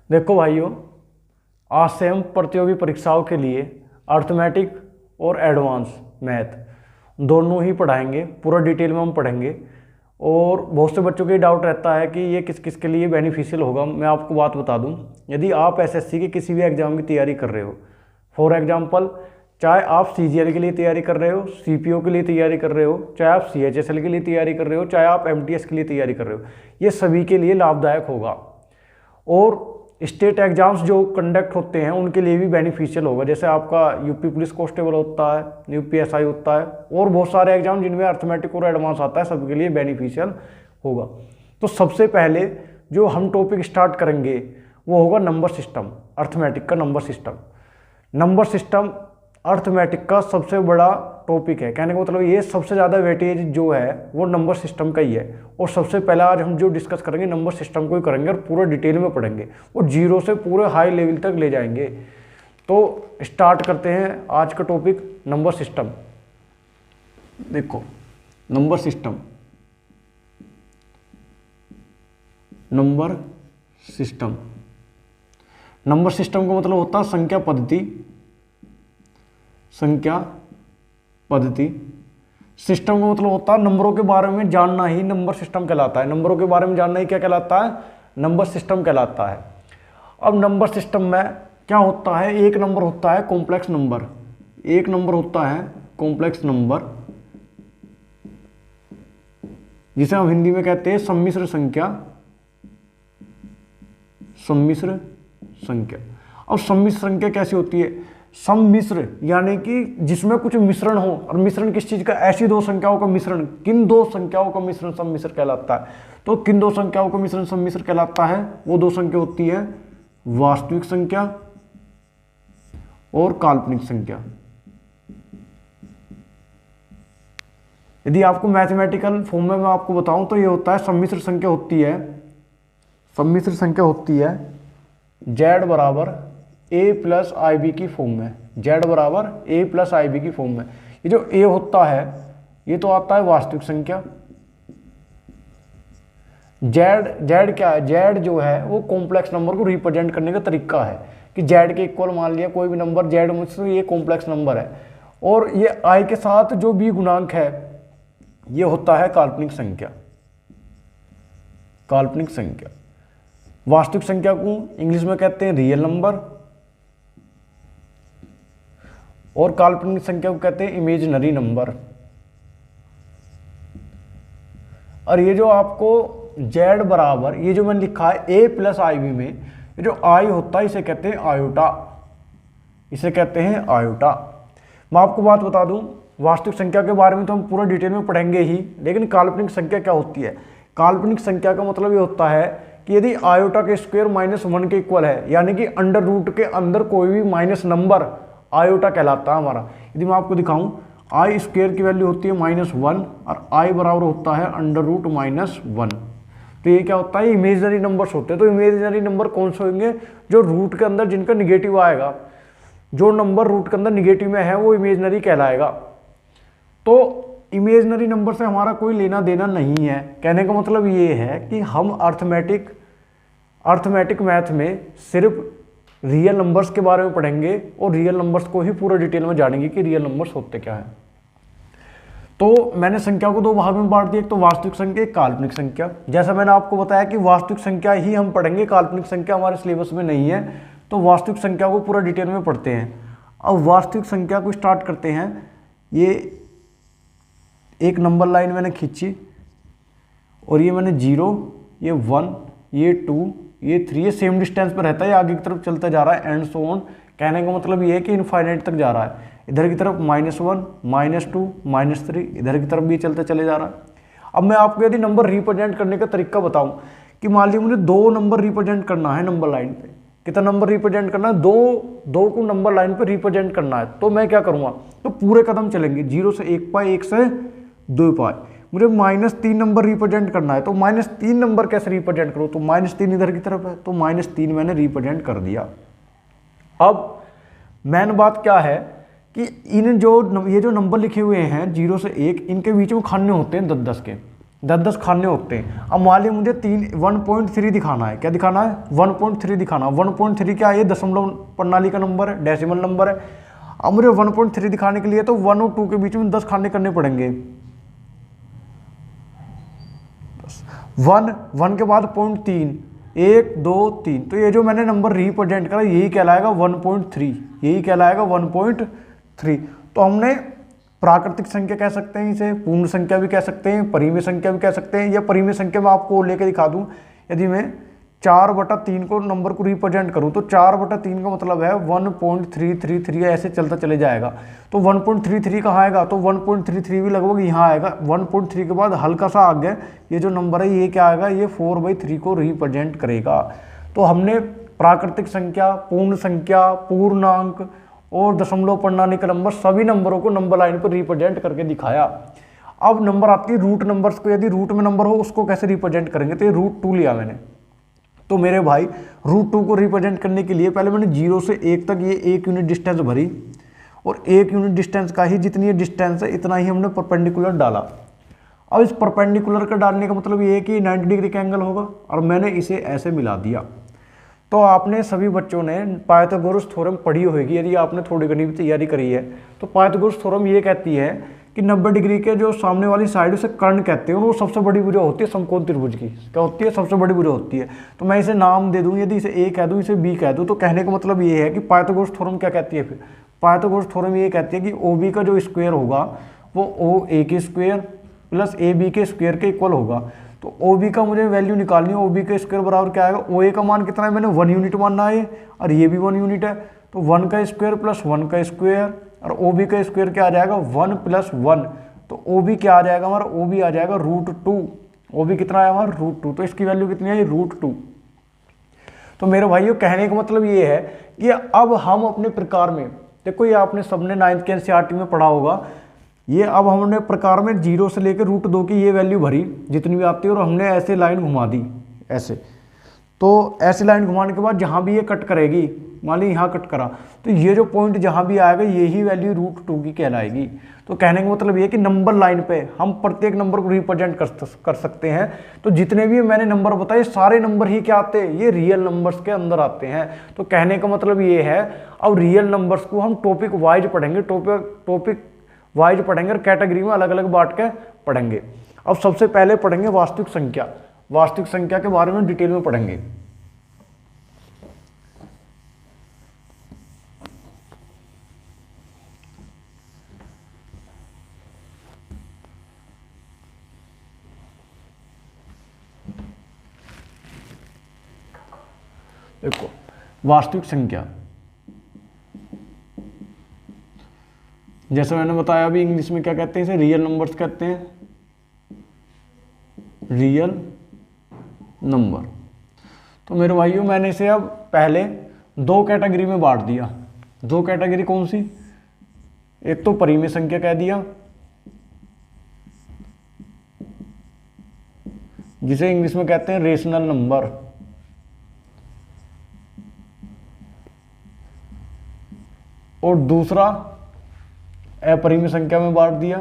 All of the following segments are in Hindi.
देखो भाइयों, आज से हम प्रतियोगी परीक्षाओं के लिए अर्थमेटिक और एडवांस मैथ दोनों ही पढ़ाएंगे। पूरा डिटेल में हम पढ़ेंगे। और बहुत से बच्चों को ये डाउट रहता है कि ये किस किस के लिए बेनिफिशियल होगा। मैं आपको बात बता दूं, यदि आप एसएससी के किसी भी एग्जाम की तैयारी कर रहे हो, फॉर एग्जांपल चाहे आप सीजीएल के लिए तैयारी कर रहे हो, सीपीओ के लिए तैयारी कर रहे हो, चाहे आप सीएचएसएल के लिए तैयारी कर रहे हो, चाहे आप एमटीएस के लिए तैयारी कर रहे हो, ये सभी के लिए लाभदायक होगा। और स्टेट एग्जाम्स जो कंडक्ट होते हैं उनके लिए भी बेनिफिशियल होगा। जैसे आपका यूपी पुलिस कांस्टेबल होता है, यूपीएसआई होता है, और बहुत सारे एग्जाम जिनमें अर्थमेटिक और एडवांस आता है, सबके लिए बेनिफिशियल होगा। तो सबसे पहले जो हम टॉपिक स्टार्ट करेंगे वो होगा नंबर सिस्टम, अर्थमेटिक का number system. Number system arithmetic का सबसे बड़ा टॉपिक है। कहने का मतलब ये सबसे ज़्यादा वेटेज जो है वो नंबर सिस्टम का ही है। और सबसे पहला आज हम जो डिस्कस करेंगे नंबर सिस्टम को ही करेंगे और पूरा डिटेल में पढ़ेंगे और जीरो से पूरे हाई लेवल तक ले जाएंगे। तो स्टार्ट करते हैं आज का टॉपिक नंबर सिस्टम। देखो number system, number system, number system का मतलब होता है संख्या पद्धति, संख्या पद्धति। सिस्टम का मतलब होता है नंबरों के बारे में जानना ही नंबर सिस्टम कहलाता है। नंबरों के बारे में जानना ही क्या कहलाता है? नंबर सिस्टम कहलाता है। अब नंबर सिस्टम में क्या होता है? एक नंबर होता है कॉम्प्लेक्स नंबर, एक नंबर होता है कॉम्प्लेक्स नंबर, जिसे हम हिंदी में कहते हैं सम्मिश्र संख्या, सम्मिश्र संख्या। अब सम्मिश्र संख्या कैसी होती है? सम्मिश्र यानी कि जिसमें कुछ मिश्रण हो। और मिश्रण किस चीज का? ऐसी दो संख्याओं का मिश्रण। किन दो संख्याओं का मिश्रण सम्मिश्र कहलाता है? तो किन दो संख्याओं का मिश्रण सम्मिश्र कहलाता है? वो दो संख्या होती है वास्तविक संख्या और काल्पनिक संख्या। यदि आपको मैथमेटिकल फॉर्म में मैं आपको बताऊं तो ये होता है सम्मिश्र संख्या होती है, सम्मिश्र संख्या होती है z बराबर a प्लस आई बी की फॉर्म में, z बराबर a प्लस आई बी की फॉर्म में। ये जो a होता है ये तो आता है वास्तविक संख्या। z क्या है? z जो है वो कॉम्प्लेक्स नंबर को रिप्रेजेंट करने का तरीका है कि z के इक्वल मान लिया कोई भी नंबर z मुझसे, ये कॉम्प्लेक्स नंबर है। और ये i के साथ जो भी गुणांक है ये होता है काल्पनिक संख्या, काल्पनिक संख्या। वास्तविक संख्या को इंग्लिश में कहते हैं रियल नंबर और काल्पनिक संख्या को कहते हैं इमेजिनरी नंबर। और ये जो आपको z बराबर, ये जो मैंने लिखा है a प्लस आई बी में, ये जो i होता है इसे कहते हैं आयोटा, इसे कहते हैं आयोटा। मैं आपको बात बता दूं, वास्तविक संख्या के बारे में तो हम पूरा डिटेल में पढ़ेंगे ही, लेकिन काल्पनिक संख्या क्या होती है? काल्पनिक संख्या का मतलब ये होता है कि यदि आयोटा के स्क्वायर -1 के इक्वल है, यानी कि अंडर रूट के अंदर कोई भी माइनस नंबर आयोटा कहलाता है हमारा। यदि मैं आपको दिखाऊं, आई स्क्वायर की वैल्यू होती है -1 और आई बराबर होता है अंडर रूट -1। तो ये क्या होता है? इमेजिनरी नंबर्स होते हैं। तो इमेजिनरी नंबर कौन से होंगे? जो रूट के अंदर जिनका निगेटिव आएगा। जो नंबर रूट के अंदर निगेटिव में है वो इमेजिनरी कहलाएगा। तो इमेजिनरी नंबर से हमारा कोई लेना देना नहीं है। कहने का मतलब ये है कि हम अर्थमेटिक मैथ में सिर्फ रियल नंबर्स के बारे में पढ़ेंगे और रियल नंबर्स को ही पूरा डिटेल में जानेंगे कि रियल नंबर्स होते क्या है। तो मैंने संख्या को दो भाग में बांट दिया, एक तो वास्तविक संख्या, एक काल्पनिक संख्या। जैसा मैंने आपको बताया कि वास्तविक संख्या ही हम पढ़ेंगे, काल्पनिक संख्या हमारे सिलेबस में नहीं है। तो वास्तविक संख्या को पूरा डिटेल में पढ़ते हैं। अब वास्तविक संख्या को स्टार्ट करते हैं। ये एक नंबर लाइन मैंने खींची और ये मैंने 0, ये 1, ये 2, ये 3, ये सेम डिस्टेंस पर रहता है, ये आगे की तरफ चलता जा रहा है एंड सो ऑन। कहने का मतलब ये है कि इनफाइनाइट तक जा रहा है। इधर की तरफ -1, -2, -3, इधर की तरफ भी चलते चले जा रहा है। अब मैं आपको यदि नंबर रिप्रेजेंट करने का तरीका बताऊं कि मान लीजिए मुझे 2 नंबर रिप्रेजेंट करना है नंबर लाइन पे। कितना नंबर रिप्रेजेंट करना है? 2 को नंबर लाइन पे रिप्रेजेंट करना है। तो मैं क्या करूँगा? तो पूरे कदम चलेंगे, 0 से 1 पाई, 1 से 2 पाई। मुझे -3 नंबर रिप्रेजेंट करना है, तो -3 नंबर कैसे रिप्रेजेंट करूँ? तो -3 इधर की तरफ है, तो -3 मैंने रिप्रेजेंट कर दिया। अब मेन बात क्या है कि ये जो नंबर लिखे हुए हैं 0 से 1, इनके बीच में खाने होते हैं 10-10 के। 10-10 खाने होते हैं। अब मान लीजिए मुझे 1.3 दिखाना है, क्या दिखाना है 1.3 दिखाना। 1.3 क्या है, ये दशमलव प्रणाली का नंबर है, डेसिमल नंबर है। अब मुझे 1.3 दिखाने के लिए तो 1 और 2 के बीच में 10 खाने करने पड़ेंगे। 1 के बाद 0.3, 1 2 3, तो ये जो मैंने नंबर रिप्रेजेंट करा यही कहलाएगा 1.3, यही कहलाएगा 1.3। तो हमने प्राकृतिक संख्या कह सकते हैं इसे, पूर्ण संख्या भी कह सकते हैं, परिमेय संख्या भी कह सकते हैं। या परिमेय संख्या में आपको लेके दिखा दूं, यदि मैं 4/3 को नंबर को रिप्रेजेंट करूं तो 4/3 का मतलब है 1.333, ऐसे चलता चले जाएगा। तो 1.33 कहाँ आएगा, तो 1.33 भी लगभग यहाँ आएगा। 1.3 के बाद हल्का सा आगे ये जो नंबर है ये क्या आएगा, ये 4/3 को रिप्रेजेंट करेगा। तो हमने प्राकृतिक संख्या, पूर्ण संख्या, पूर्णांक और दशमलव प्रणाली का नंबर, सभी नंबरों को नंबर लाइन पर रिप्रेजेंट करके दिखाया। अब नंबर आती है रूट नंबर्स को, यदि रूट में नंबर हो उसको कैसे रिप्रेजेंट करेंगे, तो ये √2 लिया मैंने। तो मेरे भाई √2 को रिप्रेजेंट करने के लिए पहले मैंने 0 से 1 तक ये 1 यूनिट डिस्टेंस भरी, और 1 यूनिट डिस्टेंस का ही जितनी डिस्टेंस है इतना ही हमने परपेंडिकुलर डाला। अब इस परपेंडिकुलर का डालने का मतलब ये है कि 90 डिग्री का एंगल होगा, और मैंने इसे ऐसे मिला दिया। तो आपने सभी बच्चों ने पाइथागोरस थ्योरम पढ़ी होगी, यदि आपने थोड़ी घनी भी तैयारी करी है। तो पाइथागोरस थ्योरम ये कहती है कि 90 डिग्री के जो सामने वाली साइड उसे कर्ण कहते हैं, और वो सबसे बड़ी भुजा होती है समकोण त्रिभुज की। क्या होती है, सबसे बड़ी भुजा होती है। तो मैं इसे नाम दे दूं, यदि इसे ए कह दूं, इसे बी कह दूं, तो कहने का मतलब ये है कि पाइथागोरस थ्योरम क्या कहती है। फिर पाइथागोरस थ्योरम ये कहती है कि ओ बी का जो स्क्वायर होगा वो ओ ए के स्क्वायर प्लस ए बी के स्क्वायर के इक्वल होगा। तो ओ बी का मुझे वैल्यू निकालनी है, ओ बी का स्क्वायर बराबर क्या आएगा, ओ ए का मान कितना है, मैंने 1 यूनिट मानना है, और ये भी 1 यूनिट है। तो 1 का स्क्वायर प्लस 1 का स्क्वायर, और ओ बी का स्क्वायर क्या आ जाएगा 1 + 1। तो ओ बी क्या आ जाएगा हमारा, ओ बी आ जाएगा √2। ओ बी कितना आया हमारा √2, तो इसकी वैल्यू कितनी आई √2। तो मेरे भाइयों कहने का मतलब ये है कि अब हम अपने प्रकार में, देखो ये आपने सबने 9th के NCERT में पढ़ा होगा, ये अब हमने प्रकार में 0 से लेकर √2 की ये वैल्यू भरी जितनी भी आती है, और हमने ऐसे लाइन घुमा दी ऐसे। तो ऐसे लाइन घुमाने के बाद जहाँ भी ये कट करेगी, मान ली यहाँ कट करा, तो ये जो पॉइंट जहाँ भी आएगा यही वैल्यू √2 की कहलाएगी। तो कहने का मतलब ये कि नंबर लाइन पे हम प्रत्येक नंबर को रिप्रेजेंट कर सकते हैं। तो जितने भी मैंने नंबर बताए सारे नंबर ही क्या आते हैं, ये रियल नंबर्स के अंदर आते हैं। तो कहने का मतलब ये है, अब रियल नंबर्स को हम टॉपिक वाइज पढ़ेंगे, टॉपिक वाइज पढ़ेंगे, और कैटेगरी में अलग अलग बांट के पढ़ेंगे। अब सबसे पहले पढ़ेंगे वास्तविक संख्या। वास्तविक संख्या के बारे में डिटेल में पढ़ेंगे। देखो वास्तविक संख्या, जैसे मैंने बताया अभी, इंग्लिश में क्या कहते हैं इसे, रियल नंबर्स कहते हैं, रियल नंबर। तो मेरे भाइयों मैंने इसे अब पहले 2 कैटेगरी में बांट दिया। 2 कैटेगरी कौन सी, एक तो परिमेय संख्या कह दिया, जिसे इंग्लिश में कहते हैं रेशनल नंबर, और दूसरा अपरिमेय संख्या में बांट दिया।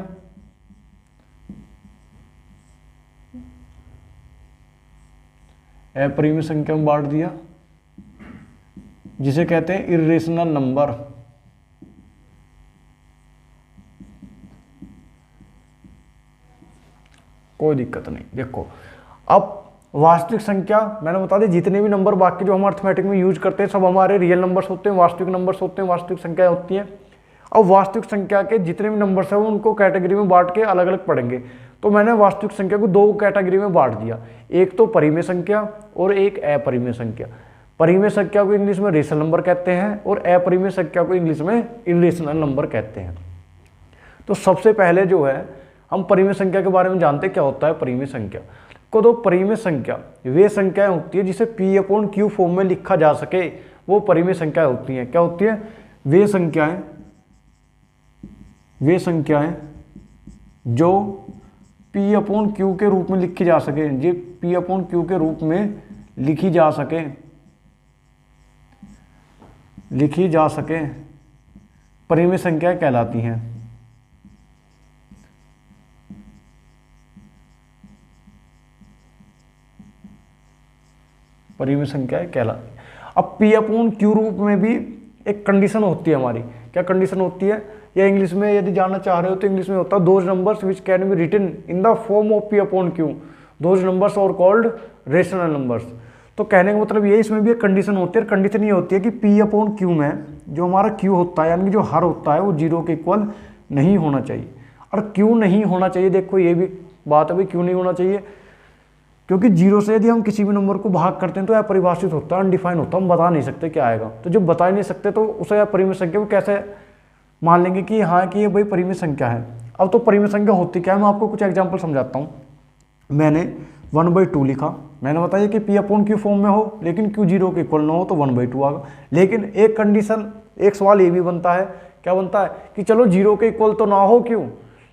अपरिमेय संख्या में बांट दिया जिसे कहते हैं इर्रेशनल नंबर। कोई दिक्कत नहीं। देखो अब वास्तविक संख्या मैंने बता दी, जितने भी नंबर बाकी जो हम अर्थमेटिक में यूज करते हैं सब हमारे रियल नंबर्स होते हैं, वास्तविक नंबर्स होते हैं, वास्तविक संख्याएं होती हैं। अब वास्तविक संख्या के जितने भी नंबर्स हैं उनको कैटेगरी में बांट के अलग अलग पढ़ेंगे। तो मैंने वास्तविक संख्या को 2 कैटेगरी में बांट दिया, एक तो परिमेय संख्या और एक अपरिमेय संख्या। परिमेय संख्या को इंग्लिश में रेशनल नंबर कहते हैं, और अपरिमेय संख्या को इंग्लिश में इर्रेशनल नंबर कहते हैं। तो सबसे पहले जो है हम परिमेय संख्या के बारे में जानते हैं, क्या होता है परिमेय संख्या को। तो परिमेय संख्या वे संख्याएं होती है जिसे P/Q फॉर्म में लिखा जा सके, वो परिमेय संख्याएं होती हैं। क्या होती है, वे संख्याएं जो P/Q के रूप में लिखी जा सके, जो P/Q के रूप में लिखी जा सके परिमेय संख्याएं कहलाती हैं। परिमेय संख्याएं कहलाती हैं। अब पी अपॉन क्यू रूप में भी एक कंडीशन होती है हमारी। क्या कंडीशन होती है, या इंग्लिश में यदि जानना चाह रहे हो तो इंग्लिश में होता है those numbers which can be written in the form of p upon q, those numbers are called rational numbers. तो कहने का मतलब ये, इसमें भी एक कंडीशन होती है। कंडीशन ये होती है कि पी अपॉन क्यू में जो हमारा क्यू होता है, यानी कि जो हर होता है, वो 0 के इक्वल नहीं होना चाहिए। और क्यों नहीं होना चाहिए, देखो ये भी बात है भाई, क्यों नहीं होना चाहिए, क्योंकि 0 से यदि हम किसी भी नंबर को भाग करते हैं तो अपरिभाषित होता है, अनडिफाइंड होता है, हम बता नहीं सकते क्या आएगा। तो जब बता ही नहीं सकते तो उसे अपरिमेय संख्या को कैसे मान लेंगे कि हाँ कि ये भाई परिमेय संख्या है। अब तो परिमेय संख्या होती क्या है, मैं आपको कुछ एग्जांपल समझाता हूँ। मैंने 1/2 लिखा, मैंने बताया कि पी अपॉन क्यू फॉर्म में हो, लेकिन क्यू 0 के इक्वल ना हो तो 1/2 आएगा। लेकिन एक कंडीशन, एक सवाल ये भी बनता है, क्या बनता है कि चलो 0 के इक्वल तो ना हो क्यों,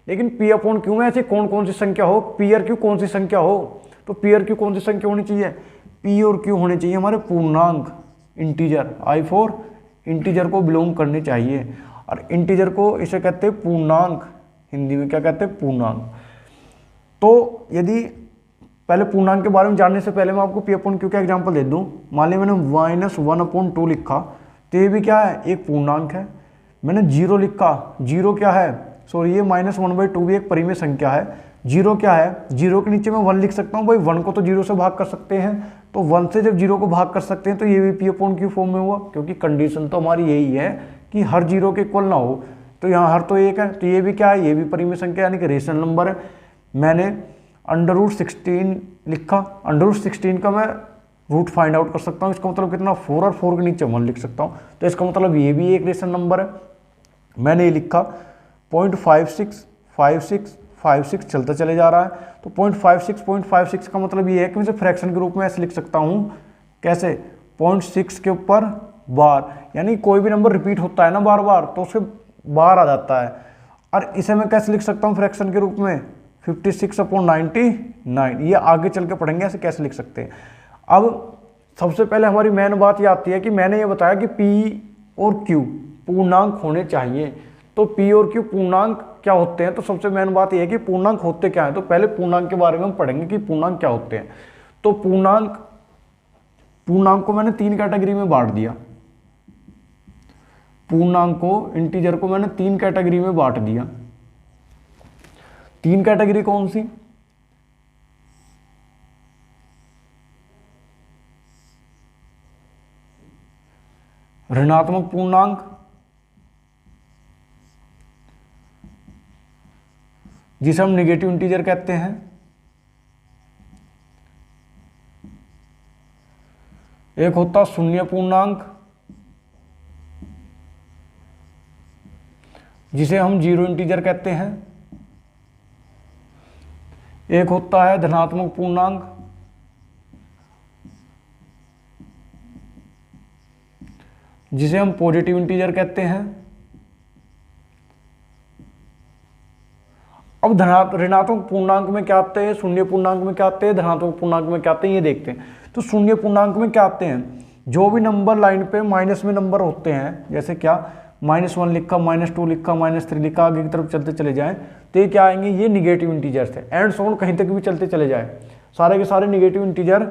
लेकिन पी अपॉन क्यू में ऐसी कौन कौन सी संख्या हो, पी और क्यू कौन सी संख्या हो। तो पी और क्यू कौन सी संख्या होनी चाहिए, पी और क्यू होने चाहिए हमारे पूर्णांक, इंटीजर, आई फोर इंटीजर को बिलोंग करने चाहिए। और इंटीजर को इसे कहते हैं पूर्णांक, हिंदी में क्या कहते हैं, पूर्णांक। तो यदि पहले पूर्णांक के बारे में जानने से पहले मैं आपको पी अपॉन क्यू का एग्जांपल दे दूं। मान लिया मैंने -1/2 लिखा, तो ये भी क्या है, एक पूर्णांक है। मैंने 0 लिखा, 0 क्या है, सॉरी ये -1/2 भी एक परिमेय संख्या है। 0 क्या है, 0 के नीचे मैं 1 लिख सकता हूँ भाई, 1 को तो 0 से भाग कर सकते हैं, तो 1 से जब 0 को भाग कर सकते हैं तो ये भी पी अपॉन क्यू फॉर्म में हुआ, क्योंकि कंडीशन तो हमारी यही है कि हर 0 के इक्वल ना हो। तो यहाँ हर तो 1 है, तो ये भी क्या है, ये भी परिमेय संख्या यानी कि रेशनल नंबर है। मैंने √16 लिखा, √16 का मैं रूट फाइंड आउट कर सकता हूँ, इसका मतलब कितना 4, और 4 के नीचे 1 लिख सकता हूँ, तो इसका मतलब ये भी एक रेशनल नंबर है। मैंने ये लिखा 0.56 चलता चले जा रहा है, तो 0.56 का मतलब ये है कि मैं इसे फ्रैक्शन के रूप में ऐसे लिख सकता हूँ, कैसे, 0.6 के ऊपर बार, यानी कोई भी नंबर रिपीट होता है ना बार बार तो उसके बार आ जाता है। और इसे मैं कैसे लिख सकता हूँ फ्रैक्शन के रूप में, 56/99। ये आगे चल के पढ़ेंगे ऐसे कैसे लिख सकते हैं। अब सबसे पहले हमारी मेन बात ये आती है कि मैंने ये बताया कि P और Q पूर्णांक होने चाहिए। तो P और Q पूर्णांक क्या होते हैं, तो सबसे मेन बात यह है कि पूर्णांक होते क्या हैं। तो पहले पूर्णांक के बारे में हम पढ़ेंगे कि पूर्णांक क्या होते हैं। तो पूर्णांक को मैंने 3 कैटेगरी में बांट दिया। पूर्णांक को, इंटीजर को मैंने 3 कैटेगरी में बांट दिया। 3 कैटेगरी कौन सी, ऋणात्मक पूर्णांक, जिसे हम निगेटिव इंटीजर कहते हैं, एक होता शून्य पूर्णांक जिसे हम जीरो इंटीजर कहते हैं, एक होता है धनात्मक पूर्णांक जिसे हम पॉजिटिव इंटीजर कहते हैं। अब ऋणात्मक पूर्णांक में क्या आते हैं, शून्य पूर्णांक में क्या आते हैं, धनात्मक पूर्णांक में क्या आते हैं, ये देखते हैं। तो शून्य पूर्णांक में क्या आते हैं, जो भी नंबर लाइन पे माइनस में नंबर होते हैं, जैसे क्या -1 लिखा, -2 लिखा, -3 लिखा, आगे की तरफ चलते चले जाएं, तो ये क्या आएंगे, ये निगेटिव इंटीजर्स है। एंड सो ऑन कहीं तक भी चलते चले जाए, सारे के सारे निगेटिव इंटीजर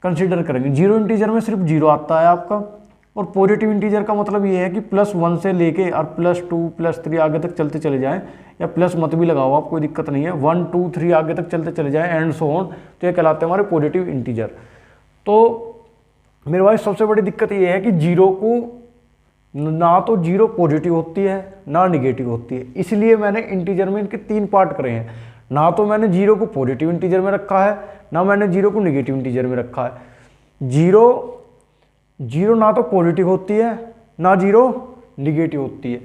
कंसीडर करेंगे। जीरो इंटीजर में सिर्फ 0 आता है आपका, और पॉजिटिव इंटीजर का मतलब ये है कि +1 से लेके और +2 +3 आगे तक चलते चले जाएं, या प्लस मत भी लगाओ आप, कोई दिक्कत नहीं है, 1 2 3 आगे तक चलते चले जाएं एंड सो ऑन, तो ये कहलाते हैं हमारे पॉजिटिव इंटीजर। तो मेरे भाई सबसे बड़ी दिक्कत ये है कि जीरो को ना तो जीरो पॉजिटिव होती है ना निगेटिव होती है, इसलिए मैंने इंटीजर में इनके 3 पार्ट करे हैं। ना तो मैंने जीरो को पॉजिटिव इंटीजर में रखा है, ना मैंने जीरो को निगेटिव इंटीजर में रखा है। जीरो ना तो पॉजिटिव होती है ना जीरो निगेटिव होती है।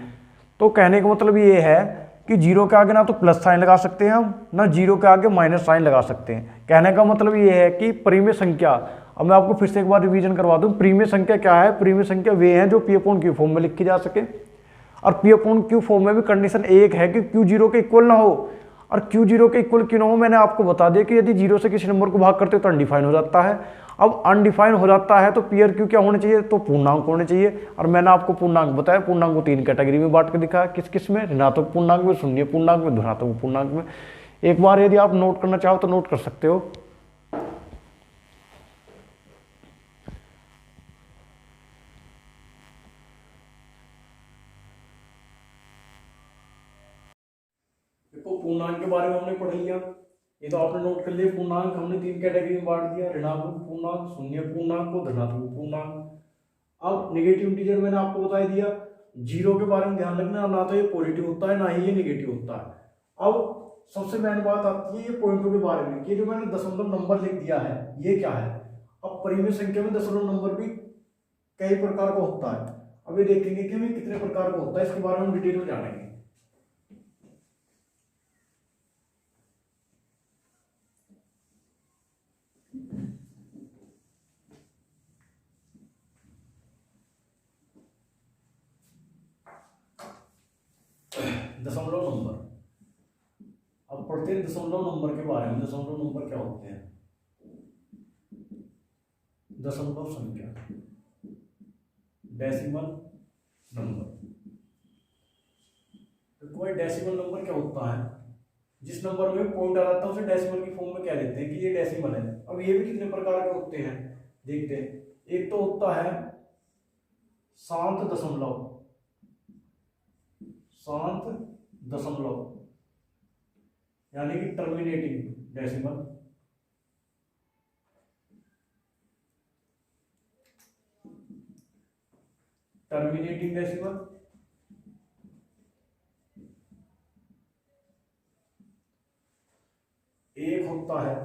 तो कहने का मतलब ये है कि जीरो के आगे ना तो प्लस साइन लगा सकते हैं हम, ना जीरो के आगे माइनस साइन लगा सकते हैं। कहने का मतलब ये है कि परिमेय संख्या, अब मैं आपको फिर से एक बार रिवीजन करवा दूं, परिमेय संख्या क्या है, परिमेय संख्या वे हैं जो P/Q फॉर्म में लिखी जा सके। और P/Q फॉर्म में भी कंडीशन एक है कि Q 0 के इक्वल ना हो, और Q 0 के इक्वल क्यों ना हो, मैंने आपको बता दिया कि यदि जीरो से किसी नंबर को भाग करते हो तो अनडिफाइन हो जाता है। अब अनडिफाइन हो जाता है तो P और Q क्या होने चाहिए, तो पूर्णांक होने चाहिए। और मैंने आपको पूर्णांक बताया, पूर्णांक को 3 कैटेगरी में बांट के दिखाया, किस किस में, ऋणात्मक पूर्णांक में, शून्य पूर्णांक में, धनात्मक पूर्णांक में। एक बार यदि आप नोट करना चाहो तो नोट कर सकते हो। पूर्णांक के बारे में हमने पढ़ लिया, ये तो आपने नोट कर लिया। पूर्णांक हमने 3 कैटेगरी में बांट दिया, ऋणात्मक पूर्णांक, शून्य पूर्णांक और धनात्मक पूर्णांक। अब नेगेटिव इंटीजर मैंने आपको बता दिया। जीरो के बारे में ध्यान रखना, ना तो ये पॉजिटिव होता है ना ही ये नेगेटिव होता है। अब सबसे मेन बात आती है ये पॉइंटों के बारे में, कि जो मैंने दशमलव नंबर लिख दिया है ये क्या है। अब परिमेय संख्या में दशमलव नंबर भी कई प्रकार का होता है। अब ये देखेंगे कि हमें कितने प्रकार का होता है, इसके बारे में हम डिटेल में जानेंगे। दशमलव नंबर, अब पढ़ते हैं दशमलव नंबर के बारे में। दशमलव नंबर क्या होते हैं? दशमलव संख्या, डेसिमल नंबर। तो कोई डेसिमल नंबर क्या होता है? जिस नंबर में पॉइंट आ जाता है उसे डेसिमल की फॉर्म में क्या देते हैं कि ये डेसिमल है। अब ये भी कितने प्रकार के होते हैं देखते हैं। एक तो होता है शांत दशमलव, शांत दशमलव यानी कि टर्मिनेटिंग डेसिमल। टर्मिनेटिंग डेसिमल, एक होता है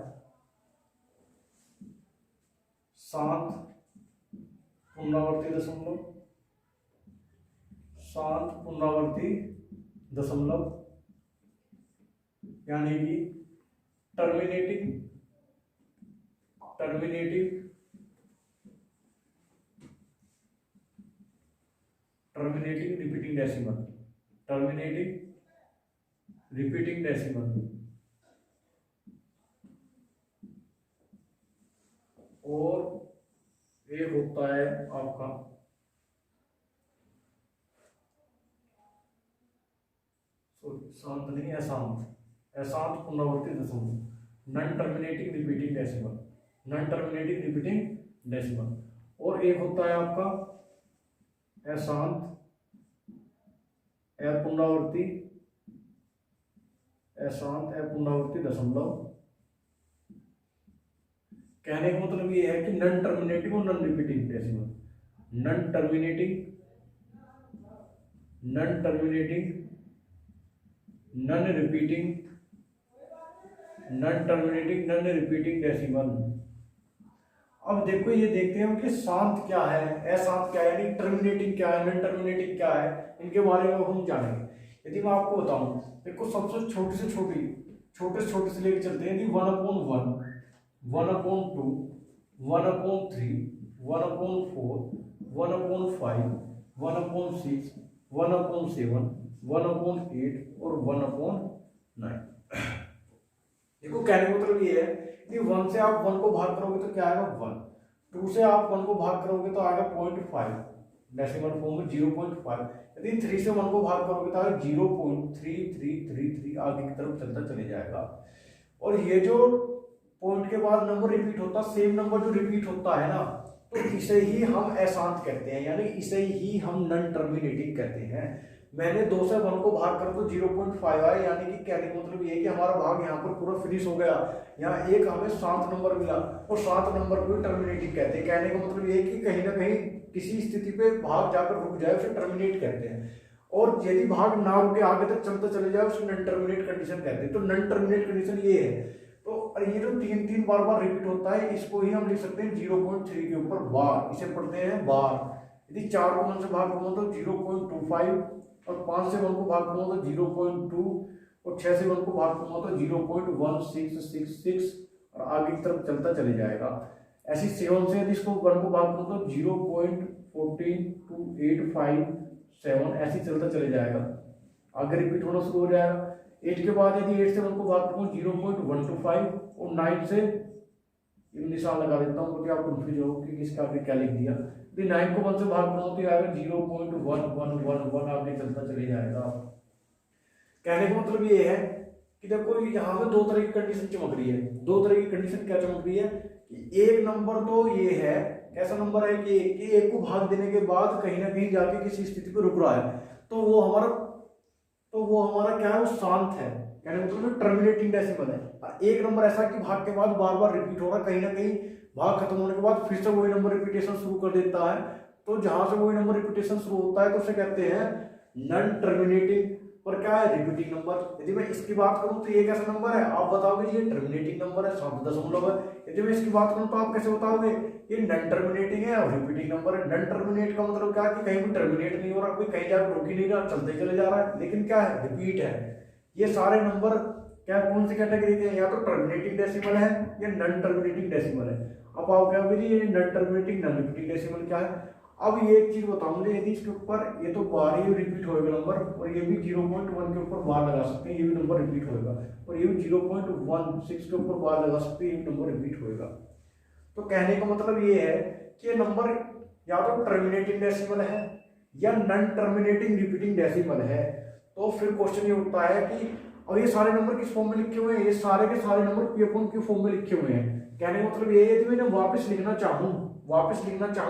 शांत पुनरावर्ती दशमलव, शांत पुनरावर्ती दशमलव यानी कि terminating, terminating terminating repeating decimal, terminating repeating decimal. और एक होता है आपका शांत नहीं, अशांत, अशांत पुनरावर्ती दशमलव, non terminating repeating decimal, non terminating repeating decimal. और एक होता है आपका अशांत अपुनरावर्ती, अशांत अपुनरावर्ती दशमलव। कहने का मतलब ये है कि नॉन टर्मिनेटिंग और non repeating decimal, non terminating, non terminating, non repeating, non terminating, non repeating decimal. अब देखो ये देखते हैं कि शांत क्या है, अशांत क्या है, यानी टर्मिनेटिंग क्या है, नॉन टर्मिनेटिंग क्या है, इनके बारे में हम जानेंगे। यदि मैं आपको बताऊं, देखो सबसे छोटी से छोटी, छोटे से छोटे से लेकर चलते हैं। यदि 1/1, 1/2, 1/3, 1/4, 1/5, 1/6, 1/7, 1/8 और 1/9। देखो कहने का मतलब ये है कि 1 से आप 1 को भाग करोगे तो क्या आएगा 1, 2 से आप 1 को भाग करोगे तो आएगा 0.5 डेसिमल फॉर्म में 0.5। यदि 3 से 1 को भाग करोगे तो आएगा 0.3333 आगे की तरफ चलता चले जाएगा। और ये जो पॉइंट के बाद नंबर रिपीट होता, सेम नंबर जो रिपीट होता है ना, तो इसे ही हम अशांत कहते हैं, यानी इसे ही हम नॉन टर्मिनेटिंग कहते हैं। मैंने 2 से 1 को भाग कर तो 0.5 आया, यानी कि कहने का मतलब ये कि हमारा भाग यहाँ पर पूरा फिनिश हो गया। यहाँ एक हमें शांत नंबर मिला और शांत नंबर को टर्मिनेटिंग कहते हैं। कहने का मतलब ये कि कहीं ना कहीं किसी स्थिति पे भाग जाकर रुक जाए उसे टर्मिनेट कहते हैं। और यदि भाग ना रुके आगे तक चलता चले जाए उसे नॉन टर्मिनेट कंडीशन कहते हैं। तो नॉन टर्मिनेट कंडीशन ये है। तो ये जो 3 बार बार रिपीट होता है इसको ही हम लिख सकते हैं 0.3 के ऊपर बार, इसे पढ़ते हैं बार। यदि 4 को 1 से भाग करूँ तो 0.25 और 5 से 1 को भाग करूँ तो 0.2 और 6 से 1 को भाग करूँ तो 0.1666 और आगे की तरफ चलता चले जाएगा। ऐसी 7 से यदि इसको 1 को भाग करूँ तो 0.14285 ऐसी चलता चले जाएगा, आगे रिपीट होना शुरू हो जाएगा। 8 के बाद यदि 8 से 1 को भाग करूँ 0.125 और 9 से निशान लगा देता हूँ क्योंकि आप कंफ्यूज हो कि किसके आगे क्या लिख दिया। यदि 9 को 1 से भाग करूँ तो आएगा 0.1111 आगे चलता चले जाएगा। कहने का मतलब ये है कि देखो यहाँ पे 2 तरह की कंडीशन चमक रही है। 2 तरह की कंडीशन क्या चमक रही है कि एक नंबर तो ये है, कैसा नंबर है कि एक को भाग देने के बाद कहीं ना कहीं जाके किसी स्थिति पर रुक रहा है, तो वो हमारा क्या है, वो शांत है। कहने मतलब टर्मिनेटिंग डेसिमल है। और एक नंबर ऐसा कि भाग के बाद बार बार रिपीट हो रहा है, कहीं ना कहीं भाग खत्म होने के बाद फिर से वही नंबर रिपीटेशन शुरू कर देता है। तो जहां से वही नंबर रिपीटेशन शुरू होता है तो उसे कहते हैं नॉन टर्मिनेटिंग, पर क्या है, रिपीटिंग नंबर। यदि मैं इसकी बात करूं तो ये कैसा नंबर है, आप बताओगे जी ये टर्मिनेटिंग नंबर है, शब्द दशमलव है। यदि मैं इसकी बात करूं तो आप कैसे बताओगे, ये नॉन टर्मिनेटिंग है और रिपीटिंग नंबर है। नॉन टर्मिनेट का मतलब क्या है कि कहीं भी टर्मिनेट नहीं हो रहा, कोई कहीं जाकर रुक ही नहीं रहा, चलते चले जा रहा है, लेकिन क्या है, रिपीट है। ये सारे नंबर क्या कौन सी कैटेगरी के हैं, या तो टर्मिनेटिंग डेसिमल है या नॉन टर्मिनेटिंग डेसिमल है। अब आप क्या बोलिए, ये non terminating non repeating decimal क्या है। अब ये एक चीज बताऊंगा, यदि इसके ऊपर ये तो बार ही रिपीट होएगा नंबर, और ये भी 0.1 के ऊपर बार लगा सकते हैं, ये भी नंबर रिपीट होएगा, और ये भी 0.16 के ऊपर बार लगा सकते हैं, ये भी नंबर रिपीट होएगा। तो कहने का मतलब ये है कि ये नंबर या तो टर्मिनेटिंग डेसिमल है या नॉन टर्मिनेटिंग रिपीटिंग डेसिमल है। तो फिर क्वेश्चन ये उठता है कि अब ये सारे नंबर किस फॉर्म में लिखे हुए हैं, ये सारे के सारे number P upon Q form में लिखे हुए हैं। कहने का मतलब ये है, यदि मैं वापस लिखना चाहूं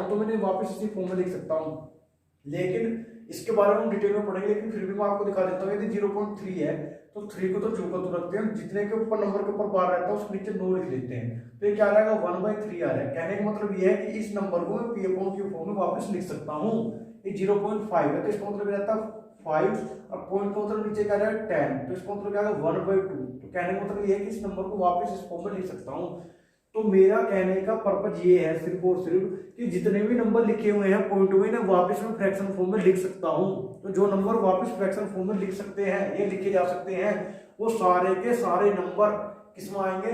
तो मैंने वापस इसी फॉर्म में लिख सकता हूं, लेकिन इसके बारे में हम डिटेल में पढ़ेंगे। लेकिन फिर भी मैं आपको दिखा देता हूं, यदि 0.3 है तो 3 को तो जू का तो रखते हैं, जितने के ऊपर नंबर के ऊपर बार रहता है उसके नीचे 9 लिख लेते हैं, तो ये क्या रहेगा 1/3 आ रहा है। कहने का मतलब ये है कि इस नंबर को मैं पी अपॉन क्यू फॉर्म में वापस लिख सकता हूँ। ये 0.5 है तो इसका मतलब रहता है 5, और पॉइंट का मतलब नीचे क्या रहेगा 10, तो इसका मतलब क्या है 1/2। तो कहने का मतलब ये है कि इस नंबर को वापस इस फॉर्म में लिख सकता हूँ। तो मेरा कहने का पर्पज ये है सिर्फ और सिर्फ कि जितने भी नंबर लिखे हुए हैं पॉइंट में ना वापस में फ्रैक्शन फॉर्म में लिख सकता हूं। तो जो नंबर वापस फ्रैक्शन फॉर्म में लिख सकते हैं, ये लिखे जा सकते हैं, वो सारे के सारे नंबर किसमें आएंगे,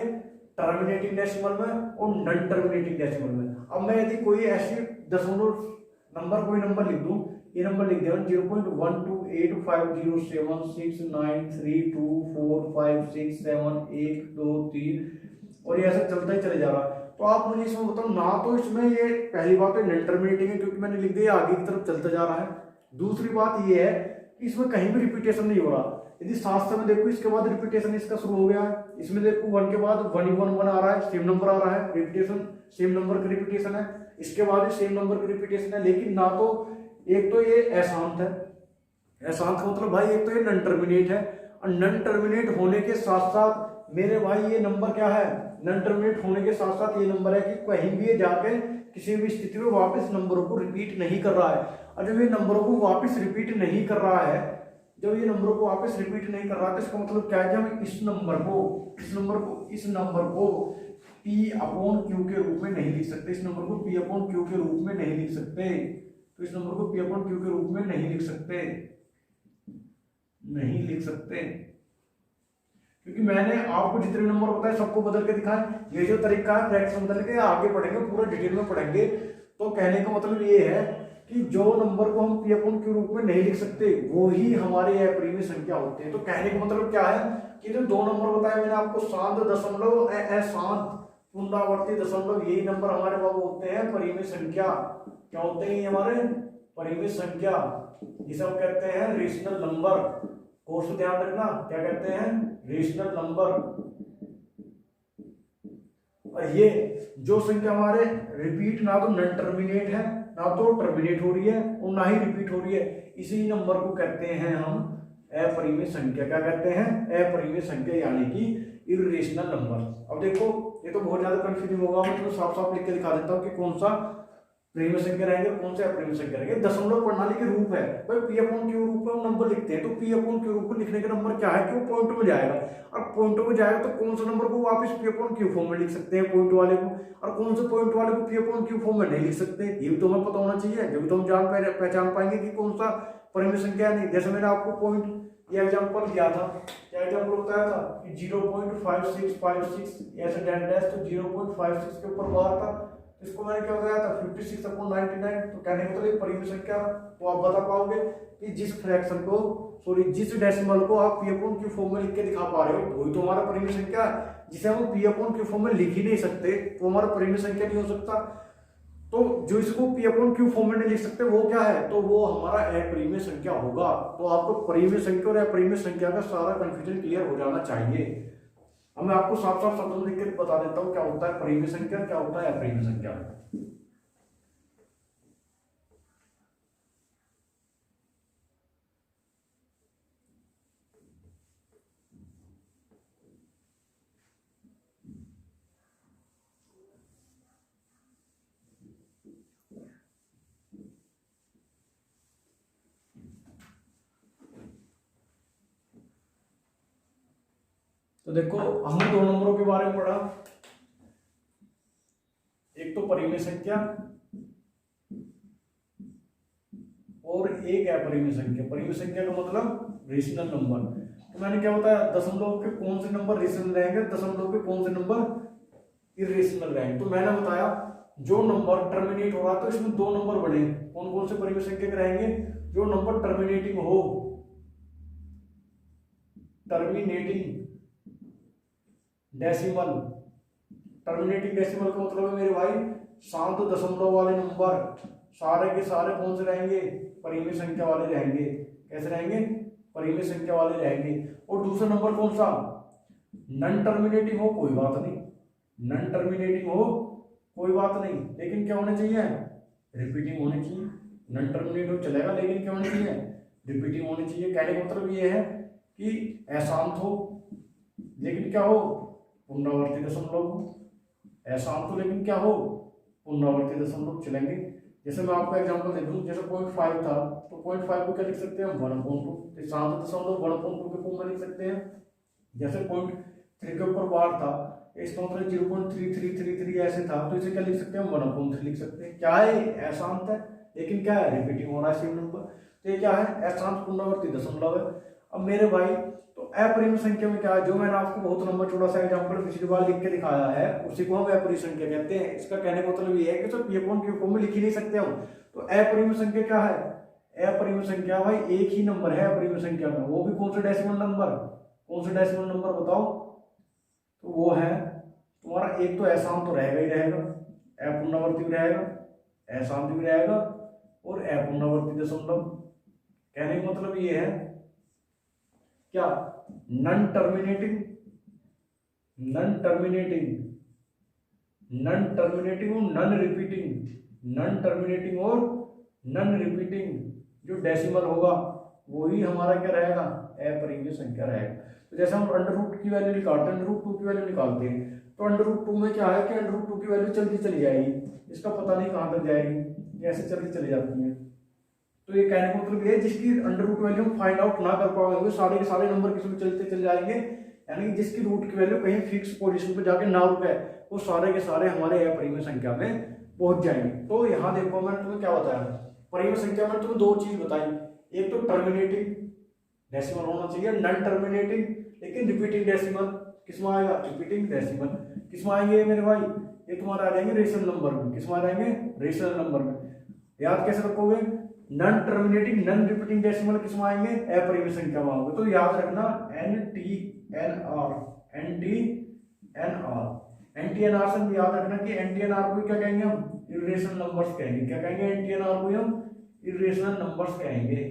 टर्मिनेटिंग डेसिमल में और नॉन टर्मिनेटिंग डेसिमल में। अब मैं यदि कोई ऐसी दशमलव नंबर कोई नंबर लिख दूं, ये नंबर लिख दिया 0.128570693245671 और ये ऐसे चलता ही चले जा रहा है। तो आप मुझे इसमें बताओ ना, तो इसमें ये पहली बात तो नॉन टर्मिनेटिंग है क्योंकि मैंने लिख दिया आगे की तरफ चलता जा रहा है। दूसरी बात ये है कि इसमें कहीं भी रिपीटेशन नहीं हो रहा। यदि 7 में देखो इसके बाद रिपीटेशन इसका शुरू हो गया है, इसमें देखो 1 के बाद 1 आ रहा है, सेम नंबर आ रहा है, रिपीटेशन सेम नंबर का रिपीटेशन है, इसके बाद भी सेम नंबर का रिपीटेशन है। लेकिन ना तो एक तो ये अशांत है, अशांत का मतलब भाई एक तो ये नॉन टर्मिनेट है, और नॉन टर्मिनेट होने के साथ साथ मेरे भाई ये नंबर क्या है, नॉन टर्मिनेट होने के साथ साथ ये नंबर है कि कहीं भी जाके किसी भी स्थिति में वापस नंबरों को रिपीट नहीं कर रहा है। और जब ये नंबरों को वापस रिपीट नहीं कर रहा है, जब ये नंबरों को वापस रिपीट नहीं कर रहा है, तो इसका मतलब क्या है कि हम इस नंबर को पी अपॉन क्यू के रूप में नहीं लिख सकते, इस नंबर को पी अपॉन क्यू के रूप में नहीं लिख सकते। तो इस नंबर को पी अपॉन क्यू के रूप में नहीं लिख सकते, क्योंकि मैंने आपको जितने नंबर बताए सबको बदल के दिखाए। ये जो तरीका है फ्रैक्शन बदल के, आगे पढ़ेंगे पूरा डिटेल में पढ़ेंगे। तो कहने का मतलब ये है कि जो नंबर को हम पी अपॉन क्यू रूप में नहीं लिख सकते वो ही हमारे अपरिमेय संख्या होते हैं। तो कहने का मतलब क्या है कि जो 2 नंबर बताए मैंने आपको, शांत दशमलव अशांत पुनरावर्ती दशमलव, यही नंबर हमारे बाबू होते हैं परिमेय संख्या। क्या होते हैं हमारे परिमेय संख्या, जिसे हम कहते हैं रेशनल नंबर। कोर्स ध्यान रखना, क्या कहते हैं, रेशनल नंबर। और ये जो संख्या हमारे रिपीट ना तो नॉन टर्मिनेट है, ना तो टर्मिनेट हो रही है और ना ही रिपीट हो रही है, इसी नंबर को कहते हैं हम अपरिमेय संख्या। क्या कहते हैं, अपरिमेय संख्या, यानी कि इर्रेशनल नंबर। अब देखो ये तो बहुत ज्यादा कंफ्यूजिंग होगा, मैं तो साफ साफ लिख के दिखा देता हूँ कि कौन सा परिमेय संख्या रहेंगे कौन से अपरिमेय संख्या रहेंगे। दशमलव प्रणाली के रूप है भाई, पी अपॉन क्यू रूप में हम नंबर लिखते हैं, तो पी अपॉन क्यू रूप में लिखने का नंबर क्या है कि वो पॉइंट में जाएगा, और पॉइंट में जाएगा तो कौन सा नंबर को वापस पी अपॉन क्यू फॉर्म में लिख सकते हैं पॉइंट वाले को, और कौन से पॉइंट वाले को पी अपॉन क्यू फॉर्म में नहीं लिख सकते। ये भी तो हमें पता होना चाहिए, जब तो हम पहचान पाएंगे कि कौन सा परिमेय संख्या नहीं। जैसे मैंने आपको पॉइंट ये एग्जांपल दिया था, क्या एग्जांपल बताया था कि 0.5656 ऐसे डैश, तो 0.56 के ऊपर बार था, इसको मैंने क्या बताया था 56/99। तो कहने का मतलब परिमेय संख्या, तो आप बता पाओगे कि जिस फ्रैक्शन को जिस डेसिमल को आप पी अपॉन क्यू फॉर्म में लिख के दिखा पा रहे हो वही तो हमारा परिमेय संख्या, जिसे हम पी अपॉन क्यू फॉर्म में लिख ही नहीं सकते तो हमारा परिमेय संख्या नहीं हो सकता। तो जो इसको पी अपॉन क्यू फॉर्म में नहीं लिख सकते वो क्या है, तो वो हमारा अपरिमेय संख्या होगा। तो आपको परिमेय संख्या और अपरिमेय संख्या का सारा कंफ्यूजन क्लियर हो जाना चाहिए। अब मैं आपको साफ साफ शब्दों में लिख के बता देता हूँ क्या होता है परिमेय संख्या, क्या होता है अपरिमेय संख्या। तो देखो हमने दो नंबरों के बारे में पढ़ा, एक तो परिमेय संख्या और एक अपरिमेय संख्या। परिमेय संख्या का मतलब रेशनल नंबर। तो मैंने क्या बताया, दशमलव के कौन से नंबर रेशनल रहेंगे, दशमलव के कौन से नंबर इरेशनल रहेंगे। तो मैंने बताया जो नंबर टर्मिनेट हो रहा है तो इसमें दो नंबर बने, कौन कौन से परिमेय संख्या के रहेंगे, जो नंबर टर्मिनेटिंग हो, टर्मिनेटिंग डेसिमल। टर्मिनेटिंग डेसिमल का मतलब है मेरे भाई 7 दशमलव वाले नंबर सारे के सारे कौन से रहेंगे, परिमेय संख्या वाले रहेंगे। कैसे रहेंगे, परिमेय संख्या वाले रहेंगे। और दूसरा नंबर कौन सा, नन टर्मिनेटिंग हो कोई बात नहीं, नन टर्मिनेटिंग हो कोई बात नहीं, लेकिन क्या होने चाहिए, रिपीटिंग होने चाहिए। नन टर्मिनेट हो चलेगा लेकिन क्या होने चाहिए, रिपीटिंग होने चाहिए। कहने का मतलब ये है कि अशांत हो लेकिन क्या हो, पुनरावर्ती दशमलव हो। अशांत हो लेकिन क्या हो, पुनरावर्ती दशमलव चलेंगे। जैसे मैं आपको एग्जांपल दे दूं, जैसे 0.5 था तो 0.5 को क्या लिख सकते हैं, 1/2, तो 7.1/2 के फॉर्म में लिख सकते हैं। जैसे 0.3 के ऊपर बार था, इसका मतलब 0.3333 ऐसे था, तो इसे क्या लिख सकते हैं, 1/3 लिख सकते हैं। क्या है, अशांत है लेकिन क्या है, रिपीटिंग हो रहा है सेम नंबर। तो ये क्या है, अशांत पुनरावर्ती दशमलव है। अब मेरे भाई तो अपरिमेय संख्या में क्या है, जो मैंने आपको बहुत लंबा चौड़ा सा एग्जांपल पिछली बार लिख के दिखाया है उसी को हम अपरिमेय संख्या कहते हैं। इसका कहने का मतलब ये है कि तो P/Q फॉर्म में लिख ही नहीं सकते हम। तो अपरिमेय संख्या क्या है, अपरिमेय संख्या भाई एक ही नंबर है अपरिमेय संख्या में, वो भी कौन सा डेसिमल नंबर, कौन सा डेसिमल नंबर बताओ, तो वो है तुम्हारा एक तो अशांत तो रहेगा ही रहेगा, अपुनरावर्ती भी रहेगा, अशांत भी रहेगा और अपुनरावर्ती दशमलव। कहने का मतलब ये है क्या, none terminating, none terminating, none terminating और नन रिपीटिंग, नन टर्मिनेटिंग और नन रिपीटिंग जो डेसिमल होगा वही हमारा क्या रहेगा, अपरिमेय संख्या रहेगा। तो जैसे हम अंडर रूट की वैल्यू निकालते हैं, अंडर रूट 2 की वैल्यू निकालते हैं, तो अंडर रूट 2 में क्या है कि अंडर रूट 2 की वैल्यू चलती चली जाएगी, इसका पता नहीं कहाँ तक जाएगी, ऐसे चलती चली जाती है। तो ये कहने का मतलब ये है जिसकी अंडर रूट वैल्यू हम फाइंड आउट ना कर पाएंगे, सारे के सारे नंबर किसमें चलते चले जाएंगे, यानी कि जिसकी रूट की वैल्यू कहीं फिक्स पोजीशन पे जाके ना रुके, वो सारे के सारे हमारे अपरिमेय संख्या में पहुंच जाएंगे। तो यहाँ देखो मैंने तुम्हें क्या बताया, परिमेय संख्या में तुम्हें दो चीज बताई, एक तो टर्मिनेटिंग डेसिमल होना चाहिए, नन टर्मिनेटिंग लेकिन रिपीटिंग डेसिमल। किसमें आएगा, रिपीटिंग डेसिमल। किसमें आएंगे मेरे भाई, ये तुम्हारा आ जाएंगे रेशनल नंबर में। किसमें आ जाएंगे, रेशनल नंबर में। याद कैसे रखोगे, non terminating non repeating decimal किसमें आएंगे, अपरिमेय संख्या में आओगे। तो याद रखना NTNR, NTNR, NTNR से याद रखना कि NTNR को क्या कहेंगे हम, इरेशनल नंबर्स कहेंगे। क्या कहेंगे, NTNR को हम इरेशनल नंबर्स कहेंगे।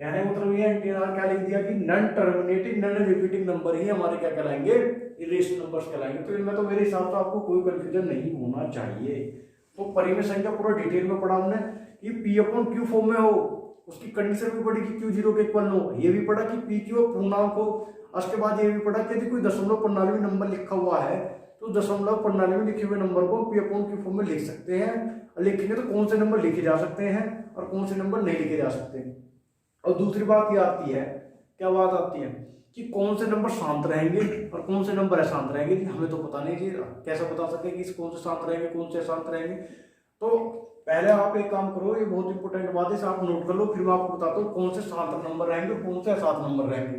कहने का मतलब ये NTNR क्या लिख दिया कि non terminating non repeating number ही हमारे क्या कहलाएंगे, इरेशनल नंबर्स कहलाएंगे। तो इनमें तो मेरे हिसाब से आपको कोई कंफ्यूजन नहीं होना चाहिए। तो परिमेय संख्या पूरा डिटेल में पढ़ा हमने कि P/Q फॉर्म में हो, उसकी कंडीशन भी पढ़ी कि Q 0 के इक्वल हो, ये भी पढ़ा कि PQ पूर्णांक हो। उसके बाद ये भी पढ़ा कि यदि कोई दशमलव प्रणाली में नंबर लिखा हुआ है तो दशमलव प्रणाली में लिखे हुए नंबर को P/Q फॉर्म में लिख सकते हैं, लिखेंगे तो कौन से नंबर लिखे जा सकते हैं और कौन से नंबर नहीं लिखे जा सकते। और दूसरी बात ये आती है, क्या बात आती है कि कौन से नंबर शांत रहेंगे और कौन से नंबर अशांत रहेंगे। कि हमें तो पता नहीं जी, कैसा बता सकते कि कौन से शांत रहेंगे कौन से अशांत रहेंगे। तो पहले आप एक काम करो, ये बहुत इंपॉर्टेंट बात है, आप नोट कर लो, फिर मैं आपको बताता हूँ कौन से शांत नंबर रहेंगे कौन से अशांत नंबर रहेंगे।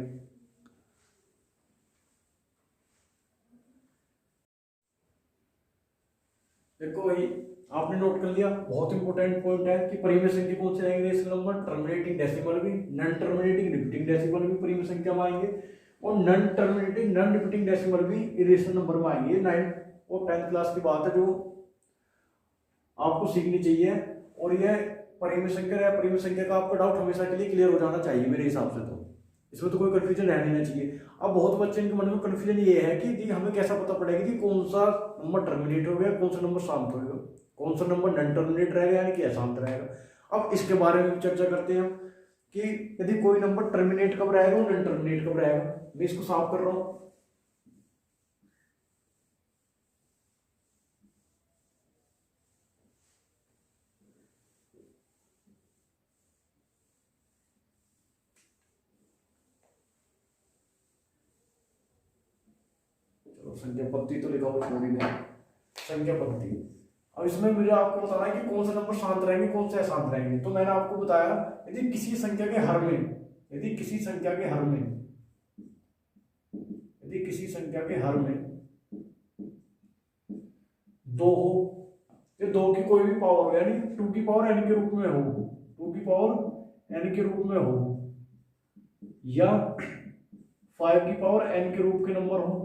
देखो भाई आपने नोट कर लिया, बहुत इंपॉर्टेंट पॉइंट है कि परिमेय संख्या कौन से रहेंगे, रेशनल नंबर, टर्मिनेटिंग डेसिमल भी, नन टर्मिनेटिंग रिपीटिंग डेसिमल भी परिमेय संख्या में आएंगे, और non terminating non repeating decimal भी इरेशनल नंबर में आएंगे। ये 9th और 10th क्लास की बात है जो आपको सीखनी चाहिए। और यह परिमेय संख्या या परिमेय संख्या का आपका डाउट हमेशा के लिए क्लियर हो जाना चाहिए मेरे हिसाब से। तो इसमें तो कोई कंफ्यूजन रहना नहीं चाहिए। अब बहुत बच्चे के मन में कंफ्यूजन ये है कि हमें कैसा पता पड़ेगा कि कौन सा नंबर टर्मिनेट हो गया कौन सा नंबर शांत होगा, कौन सा नंबर नन टर्मिनेट रहेगा यानी कि अशांत रहेगा। अब इसके बारे में चर्चा करते हैं कि यदि कोई नंबर टर्मिनेट कब रहेगा और नन टर्मिनेट कब रहेगा। मैं इसको साफ कर रहा हूं। तो संख्या पत्ती तो लिखा हुआ छोड़ ही दें, संख्या पत्ती। अब इसमें मुझे आपको बताना है कि कौन से नंबर शांत रहेंगे, कौन से अशांत रहेंगे। तो मैंने आपको बताया यदि किसी संख्या के हर में, यदि किसी संख्या के हर में, यदि किसी संख्या के हर में 2 हो, ये 2 की कोई भी पावर हो, यानी 2 की पावर n के रूप में हो, 2 की पावर n के रूप में हो, या 5 की पावर n के रूप के नंबर हो,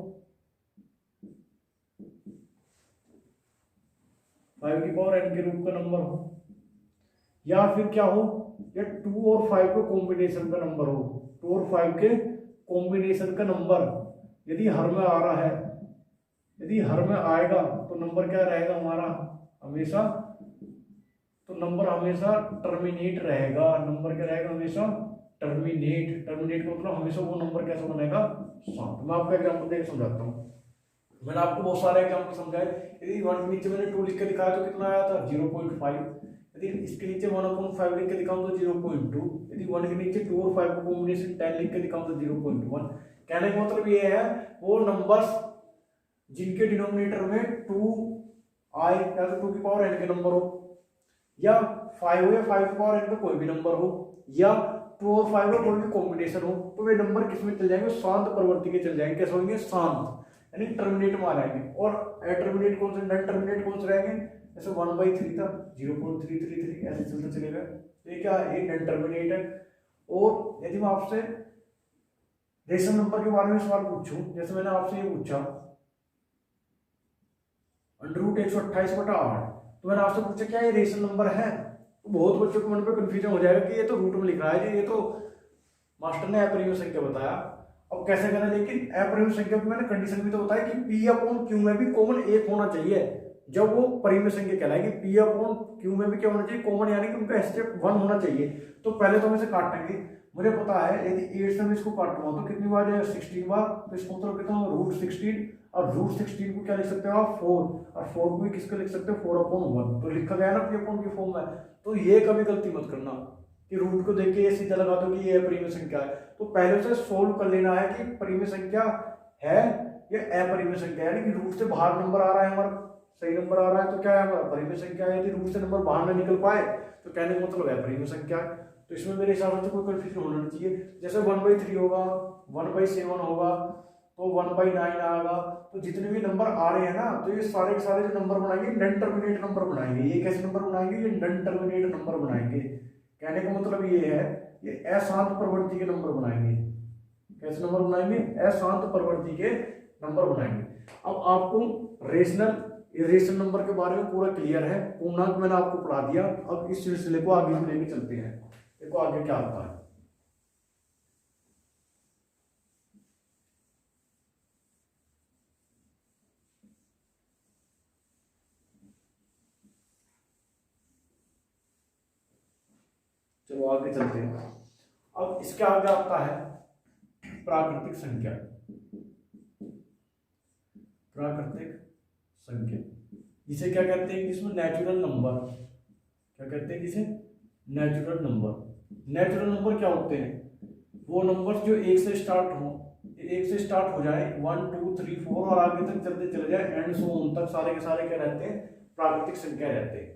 5 की पावर n के रूप का नंबर हो, या फिर क्या हो, या 2 और 5 के कॉम्बिनेशन का नंबर हो, 2 और 5 के कॉम्बिनेशन का नंबर यदि हर में आ रहा है, यदि हर में आएगा तो नंबर क्या रहेगा हमारा हमेशा, तो नंबर हमेशा टर्मिनेट रहेगा, नंबर क्या रहेगा हमेशा टर्मिनेट। टर्मिनेट का मतलब हमेशा वो नंबर कैसा बनेगा, शांत। मैं आपका एग्जांपल देकर समझाता हूँ। मैंने आपको बहुत सारे एग्जांपल समझाए। यदि 1 के नीचे मैंने 2 लिख के दिखाया तो कितना आया था 0.5, यदि इसके नीचे 1/5 लिख के दिखाऊं तो 0.2, यदि 1 के नीचे 2 और 5 का कॉम्बिनेशन 10 लिख के दिखाऊं तो 0.1। कहने का मतलब ये है वो नंबर्स जिनके डिनोमिनेटर में 2 आए, या तो 2 की पावर n के नंबर हो, या 5 हो, या 5 की पावर n का कोई भी नंबर हो, या 2 और 5 का कोई भी कॉम्बिनेशन हो, तो वे नंबर किस में चल जाएंगे, शांत प्रवृत्ति के चल जाएंगे। कैसे होंगे, शांत, यानी टर्मिनेट में आ जाएंगे। और टर्मिनेट कौन से, नॉन टर्मिनेट कौन से रहेंगे, जैसे 1/3 था 0.333 ऐसे चलते चलेगा, ये क्या है, ये नॉन टर्मिनेट है। और यदि मैं आपसे रेशनल नंबर के बारे में सवाल पूछूं, जैसे मैंने आपसे ये पूछा √128/8, तो मैंने आपसे पूछा क्या ये रेशनल नंबर है, तो बहुत बच्चों के मन पे कंफ्यूजन हो जाएगा कि ये तो रूट में लिख रहा है, ये तो मास्टर ने अपरिमेय संख्या बताया। अब कैसे करना, लेकिन अपरिमेय संख्या की मैंने कंडीशन भी तो बताया कि P/Q में भी कॉमन 1 होना चाहिए, जब वो परिमेय संख्या कहलाएगी। P/Q में भी क्या होना चाहिए, कॉमन, यानी कि उनका एस्टेप 1 होना चाहिए। तो पहले तो हम इसे काटेंगे, मुझे पता है यदि 8 से मैं इसको काटूंगा तो कितनी बार है, 16 बार, तो इसको मतलब कितना √16, और √16 को क्या लिख सकते हो आप 4, और 4 को भी किसको लिख सकते हो 4/1, तो लिखा गया ना P/Q फॉर्म में। तो ये कभी गलती मत करना कि रूट को देख के ये सीधा लगा दो कि ये परिमेय संख्या है। तो पहले से सोल्व कर लेना है कि परिमेय संख्या है या अपरिमेय संख्या, यानी कि रूट से बाहर नंबर आ रहा है हमारा, सही नंबर आ रहा है तो क्या है हमारा परिमेय संख्या है। यदि रूट से नंबर बाहर ना निकल पाए तो कहने का मतलब है परिमेय संख्या है। तो इसमें मेरे हिसाब से कोई कंफ्यूजन होना नहीं चाहिए। जैसे 1/3 होगा, 1/7 होगा, तो 1/9 आएगा। तो जितने भी नंबर आ रहे हैं ना, तो ये सारे के सारे जो नंबर बनाएंगे नॉन टर्मिनेट नंबर बनाएंगे। ये कैसे नंबर बनाएंगे, ये नॉन टर्मिनेट नंबर बनाएंगे। कहने का मतलब ये है, ये अशांत प्रवृत्ति के नंबर बनाएंगे। कैसे नंबर बनाएंगे, अशांत प्रवृत्ति के नंबर बनाएंगे। अब आपको रेशनल इरेशनल नंबर के बारे में पूरा क्लियर है, पूर्णांक मैंने आपको पढ़ा दिया। अब इस सिलसिले को आगे भी लेके चलते हैं, देखो आगे क्या आता है। चलो आगे चलते हैं। अब इसके आगे आता है प्राकृतिक संख्या। प्राकृतिक संख्या जिसे क्या कहते हैं, इसमें नेचुरल नंबर, क्या कहते हैं जिसे, नेचुरल नंबर। नेचुरल नंबर क्या होते हैं, वो नंबर जो 1 से स्टार्ट हो, 1 से स्टार्ट हो जाए 1 2 3 4 और आगे तक चलते चले जाए एंड सो ऑन तक, सारे के सारे क्या रहते हैं, प्राकृतिक संख्या रहते हैं।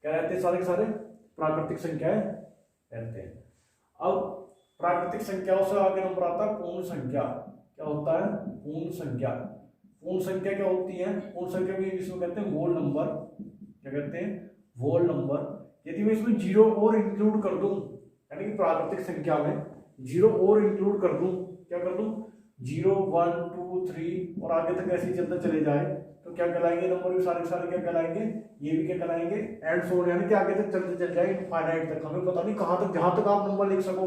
क्या रहते हैं, सारे के सारे प्राकृतिक संख्याएं रहते हैं। अब प्राकृतिक संख्याओं से आगे नंबर आता है पूर्ण संख्या। क्या होता है, पूर्ण संख्या। पूर्ण संख्या क्या होती है, पूर्ण संख्या भी इसमें कहते हैं होल नंबर। क्या कहते हैं, होल नंबर। यदि मैं इसमें 0 और इंक्लूड कर दूं, यानी कि प्राकृतिक संख्या में 0 और इंक्लूड कर दूं, क्या कर दूं, 0 1 2 3 और आगे तक ऐसे ही चलता चले जाए, तो क्या कहलाएंगे नंबर भी सारे सारे, क्या कहलाएंगे, ये भी क्या कहलाएंगे, एंड सो ऑन, यानी कि आगे तक चलते चल जाए इनफाइनाइट तक। हमें पता नहीं कहां तक, जहां तक आप नंबर लिख सको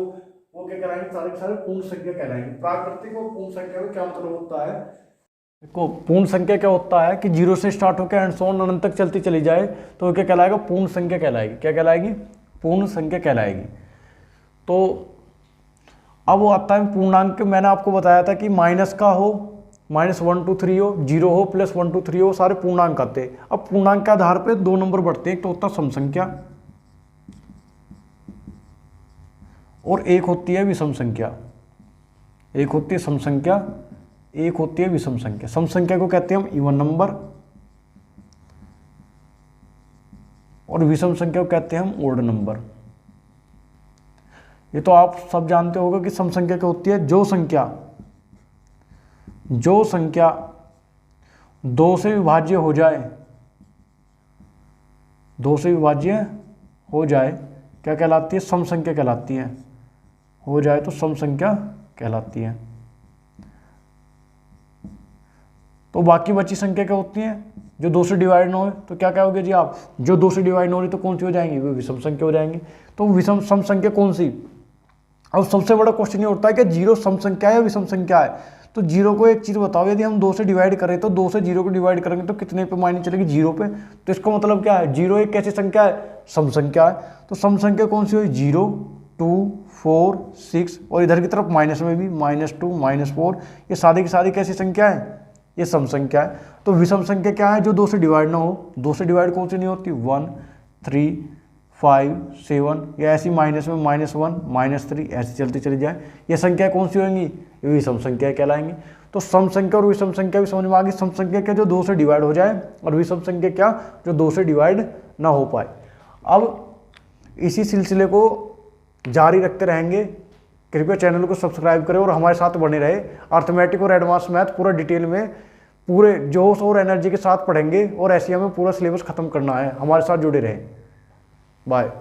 वो क्या कहलाएंगे, सारे सारे पूर्ण संख्या कहलाएंगे। प्राकृतिक और पूर्ण संख्या में क्या मतलब होता है, देखो पूर्ण संख्या क्या होता है कि 0 से स्टार्ट होकर एंड सो ऑन अनंत तक चलती चली जाए, तो क्या कहलाएगा, पूर्ण संख्या कहलाएगी। क्या कहलाएगी, पूर्ण संख्या कहलाएगी। तो अब वो आता है पूर्णांक। मैंने आपको बताया था कि माइनस का हो, -1 2 3 हो, 0 हो, +1 2 3 हो, सारे पूर्णांक आते हैं। अब पूर्णांक के आधार पर 2 नंबर बढ़ते हैं, एक तो होता है सम संख्या और एक होती है विषम संख्या। एक होती है सम संख्या, एक होती है विषम संख्या। सम संख्या को कहते हैं हम इवन नंबर, और विषम संख्या को कहते हैं हम ओड नंबर। ये तो आप सब जानते होगा कि सम संख्या क्या होती है। जो संख्या 2 से विभाज्य हो जाए, 2 से विभाज्य हो जाए क्या कहलाती है? सम संख्या कहलाती है। हो जाए तो सम संख्या कहलाती है। तो बाकी बची संख्या क्या होती है? जो 2 से डिवाइड ना हो, तो क्या कहोगे जी आप? जो 2 से डिवाइड ना हो रही तो कौन सी हो जाएंगी? वो विषम संख्या हो जाएंगी। तो विषम सम संख्या कौन सी? अब सबसे बड़ा क्वेश्चन ये होता है कि 0 सम संख्या है या विषम संख्या है? तो 0 को एक चीज़ बताओ, यदि हम 2 से डिवाइड करें तो 2 से 0 को डिवाइड करेंगे तो कितने पे मायने चलेगी? 0 पे। तो इसका मतलब क्या है? 0 एक कैसी संख्या है? सम संख्या है। तो सम संख्या कौन सी हुई? 0, 2, 4, 6 और इधर की तरफ माइनस में भी -2, -4, ये सारी की सारी कैसी संख्या है? ये सम संख्या है। तो विषम संख्या क्या है? जो 2 से डिवाइड ना हो। 2 से डिवाइड कौन सी नहीं होती? 1, 3, 5, 7, या ऐसी माइनस में -1, -3 ऐसी चलती चली जाए, ये संख्या कौन सी होंगी? ये विषम संख्या कहलाएंगी। तो सम संख्या और विषम संख्या भी समझ में आ गई। सम संख्या क्या? जो 2 से डिवाइड हो जाए, और विषम संख्या क्या? जो 2 से डिवाइड ना हो पाए। अब इसी सिलसिले को जारी रखते रहेंगे। कृपया चैनल को सब्सक्राइब करें और हमारे साथ बने रहे। अर्थमेटिक और एडवांस मैथ पूरा डिटेल में, पूरे जोश और एनर्जी के साथ पढ़ेंगे, और ऐसे हमें पूरा सिलेबस खत्म करना है। हमारे साथ जुड़े रहें। बाय।